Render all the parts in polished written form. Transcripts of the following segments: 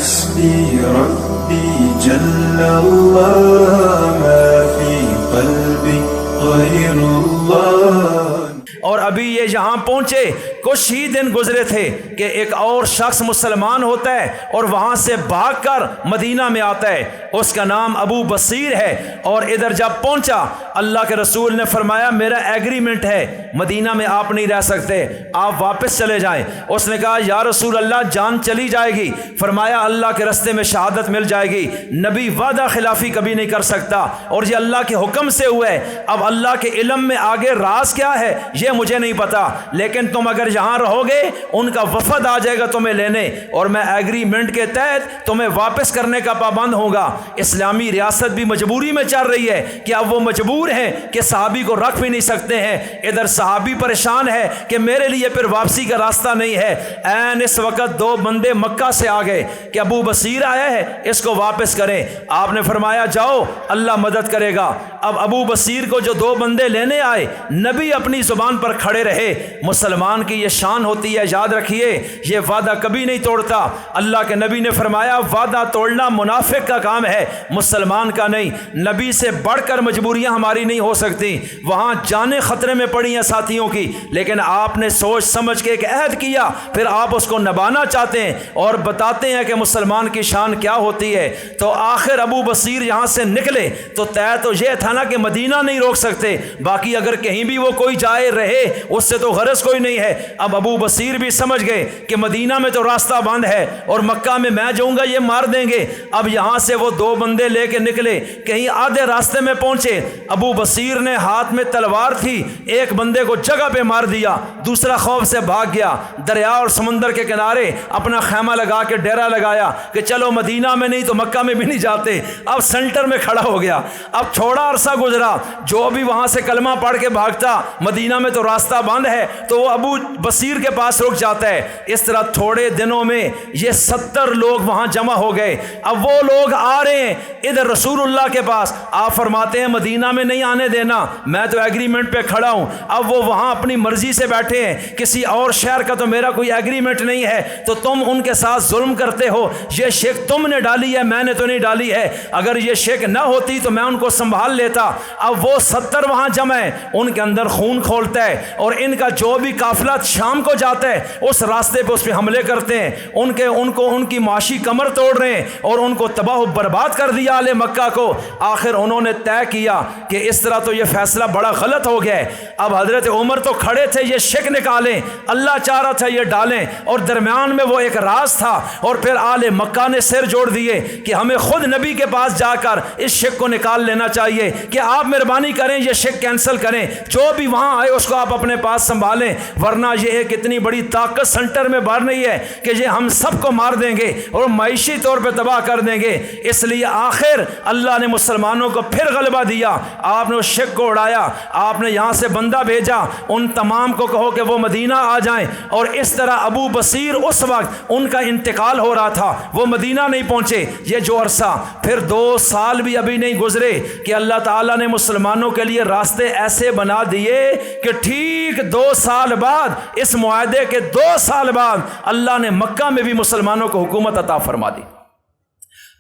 حسبي ربي جل الله ما في قلبي غير الله. اور ابھی یہ یہاں پہنچے کچھ ہی دن گزرے تھے کہ ایک اور شخص مسلمان ہوتا ہے اور وہاں سے بھاگ کر مدینہ میں آتا ہے. اس کا نام ابو بصیر ہے. اور ادھر جب پہنچا اللہ کے رسول نے فرمایا میرا ایگریمنٹ ہے, مدینہ میں آپ نہیں رہ سکتے, آپ واپس چلے جائیں. اس نے کہا یا رسول اللہ جان چلی جائے گی. فرمایا اللہ کے راستے میں شہادت مل جائے گی. نبی وعدہ خلافی کبھی نہیں کر سکتا اور یہ اللہ کے حکم سے ہوا ہے. اب اللہ کے علم میں آگے راز کیا ہے یہ مجھے نہیں پتا, لیکن تم اگر یہاں رہو گے ان کا وفد آ جائے گا تمہیں لینے اور میں ایگریمنٹ کے تحت تمہیں واپس کرنے کا پابند ہوں گا. اسلامی ریاست بھی مجبوری میں چل رہی ہے کہ اب وہ مجبور ہیں کہ صحابی کو رکھ بھی نہیں سکتے ہیں. ادھر صحابی پریشان ہے کہ میرے لیے پھر واپسی کا راستہ نہیں ہے. این اس وقت دو بندے مکہ سے آ گئے کہ ابو بصیر آیا ہے اس کو واپس کریں. آپ نے فرمایا جاؤ اللہ مدد کرے گا. اب ابو بصیر کو جو دو بندے لینے آئے نبی اپنی زبان پر کھڑے رہے. مسلمان کی یہ شان ہوتی ہے, یاد رکھیے یہ وعدہ کبھی نہیں توڑتا. اللہ کے نبی نے فرمایا وعدہ توڑنا منافق کا کام ہے, مسلمان کا نہیں. نبی سے بڑھ کر مجبوریاں ہماری نہیں ہو سکتی. وہاں جانیں خطرے میں پڑی ہیں ساتھیوں کی, لیکن آپ نے سوچ سمجھ کے ایک عہد کیا, پھر آپ اس کو نبھانا چاہتے ہیں اور بتاتے ہیں کہ مسلمان کی شان کیا ہوتی ہے. تو آخر ابو بصیر یہاں سے نکلے تو طے تو یہ تھا نا کہ مدینہ نہیں روک سکتے, باقی اگر کہیں بھی وہ کوئی جائے رہے اس سے تو غرض کوئی نہیں ہے. اب ابو بصیر بھی سمجھ گئے کہ مدینہ میں تو راستہ بند ہے اور مکہ میں میں جاؤں گا یہ مار دیں گے. اب یہاں سے وہ دو بندے لے کے نکلے, کہیں آدھے راستے میں پہنچے. ابو بصیر نے ہاتھ میں تلوار تھی, ایک بندے کو جگہ پہ مار دیا, دوسرا خوف سے بھاگ گیا. دریا اور سمندر کے کنارے اپنا خیمہ لگا کے ڈیرا لگایا کہ چلو مدینہ میں نہیں تو مکہ میں بھی نہیں جاتے. اب سینٹر میں کھڑا ہو گیا. اب چھوڑا عرصہ گزرا, جو بھی وہاں سے کلمہ پڑھ کے بھاگتا مدینہ میں تو راستہ بند ہے تو وہ ابو بصیر کے پاس رک جاتا ہے. اس طرح تھوڑے دنوں میں یہ 70 لوگ وہاں جمع ہو گئے. اب وہ لوگ آ رہے ہیں ادھر رسول اللہ کے پاس. آپ فرماتے ہیں مدینہ میں نہیں آنے دینا, میں تو ایگریمنٹ پہ کھڑا ہوں. اب وہ وہاں اپنی مرضی سے بیٹھے ہیں, کسی اور شہر کا تو میرا کوئی ایگریمنٹ نہیں ہے, تو تم ان کے ساتھ ظلم کرتے ہو. یہ شک تم نے ڈالی ہے, میں نے تو نہیں ڈالی ہے. اگر یہ شک نہ ہوتی تو میں ان کو سنبھال لیتا. اب وہ 70 وہاں جمع ہیں, ان کے اندر خون کھولتا ہے اور ان کا جو بھی قافلہ شام کو جاتا ہے اس راستے پہ اس پہ حملے کرتے ہیں. ان کی معاشی کمر توڑ رہے ہیں اور ان کو تباہ و برباد کر دیا اہل مکہ کو. آخر انہوں نے طے کیا کہ اس طرح تو یہ فیصلہ بڑا غلط ہو گیا ہے. اب حضرت عمر تو کھڑے تھے یہ شک نکالیں, اللہ چاہ رہا تھا یہ ڈالیں, اور درمیان میں وہ ایک راز تھا. اور پھر اہل مکہ نے سر جوڑ دیے کہ ہمیں خود نبی کے پاس جا کر اس شک کو نکال لینا چاہیے کہ آپ مہربانی کریں یہ شک کینسل کریں, جو بھی وہاں آئے اس کو آپ اپنے پاس سنبھالیں, ورنہ یہ ایک اتنی بڑی طاقت سینٹر میں بھر رہی ہے کہ یہ ہم سب کو مار دیں گے اور معاشی طور پہ تباہ کر دیں گے. اس لیے آخر اللہ نے مسلمانوں کو پھر غلبہ دیا, آپ نے اس شک کو اڑایا. آپ نے یہاں سے بندہ بھیجا, ان تمام کو کہو کہ وہ مدینہ آ جائیں. اور اس طرح ابو بصیر اس وقت ان کا انتقال ہو رہا تھا, وہ مدینہ نہیں پہنچے. یہ جو عرصہ پھر 2 سال بھی ابھی نہیں گزرے کہ اللہ تعالیٰ نے مسلمانوں کے لیے راستے ایسے بنا دیے کہ ٹھیک 2 سال بعد, اس معاہدے کے 2 سال بعد اللہ نے مکہ میں بھی مسلمانوں کو حکومت عطا فرما دی.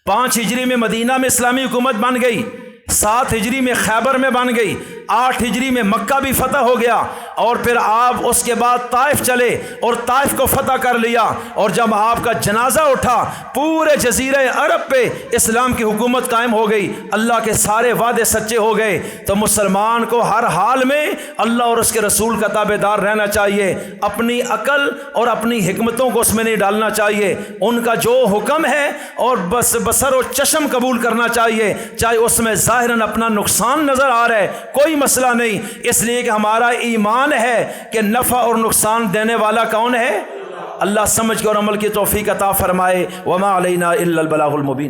5 ہجری میں مدینہ میں اسلامی حکومت بن گئی, 7 ہجری میں خیبر میں بن گئی, 8 ہجری میں مکہ بھی فتح ہو گیا. اور پھر آپ اس کے بعد طائف چلے اور طائف کو فتح کر لیا. اور جب آپ کا جنازہ اٹھا پورے جزیرہ عرب پہ اسلام کی حکومت قائم ہو گئی, اللہ کے سارے وعدے سچے ہو گئے. تو مسلمان کو ہر حال میں اللہ اور اس کے رسول کا تابع دار رہنا چاہیے, اپنی عقل اور اپنی حکمتوں کو اس میں نہیں ڈالنا چاہیے. ان کا جو حکم ہے اور بصر و چشم قبول کرنا چاہیے, چاہے اس میں ظاہراً اپنا نقصان نظر آ رہا ہے کوئی مسئلہ نہیں, اس لیے کہ ہمارا ایمان ہے کہ نفع اور نقصان دینے والا کون ہے؟ اللہ. سمجھ کے اور عمل کی توفیق عطا فرمائے. وما علینا الا البلاغ المبین.